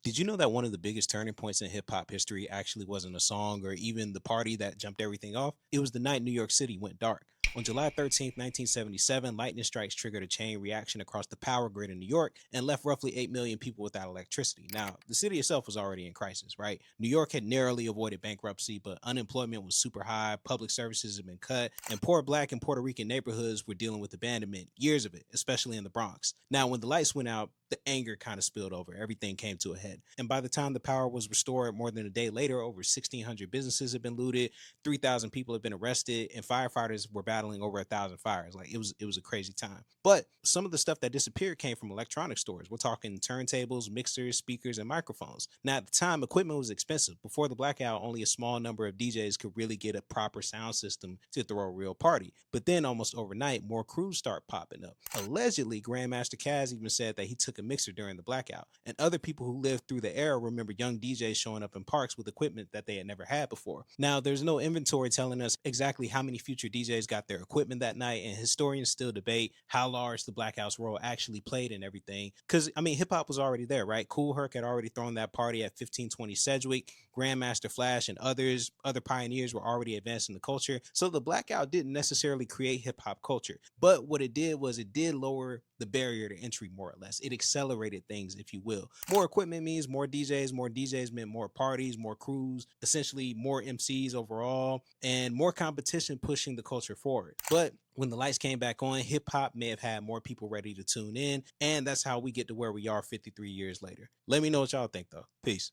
Did you know that one of the biggest turning points in hip hop history actually wasn't a song or even the party that jumped everything off? It was the night New York City went dark. On July 13th, 1977, lightning strikes triggered a chain reaction across the power grid in New York and left roughly 8 million people without electricity. Now, the city itself was already in crisis, right? New York had narrowly avoided bankruptcy, but unemployment was super high, public services had been cut, and poor black and Puerto Rican neighborhoods were dealing with abandonment, years of it, especially in the Bronx. Now, when the lights went out, the anger kind of spilled over. Everything came to a head. And by the time the power was restored more than a day later, over 1,600 businesses had been looted, 3,000 people had been arrested, and firefighters were battling over 1,000 fires. Like it was a crazy time. But some of the stuff that disappeared came from electronic stores. We're talking turntables, mixers, speakers, and microphones. Now, at the time, equipment was expensive. Before the blackout, only a small number of DJs could really get a proper sound system to throw a real party. But then, almost overnight, more crews start popping up. Allegedly, Grandmaster Caz even said that he took a mixer during the blackout. And other people who lived through the era remember young DJs showing up in parks with equipment that they had never had before. Now, there's no inventory telling us exactly how many future DJs got their equipment that night, and historians still debate how large the Blackouts role actually played in everything. Because, I mean, hip hop was already there, right? Cool Herc had already thrown that party at 1520 Sedgwick. Grandmaster Flash and other pioneers were already advancing the culture. So the blackout didn't necessarily create hip hop culture. But what it did was it did lower the barrier to entry more or less. It accelerated things, if you will. More equipment means more DJs meant more parties, more crews, essentially more MCs overall, and more competition pushing the culture forward. But when the lights came back on, hip hop may have had more people ready to tune in, and that's how we get to where we are 53 years later. Let me know what y'all think though. Peace.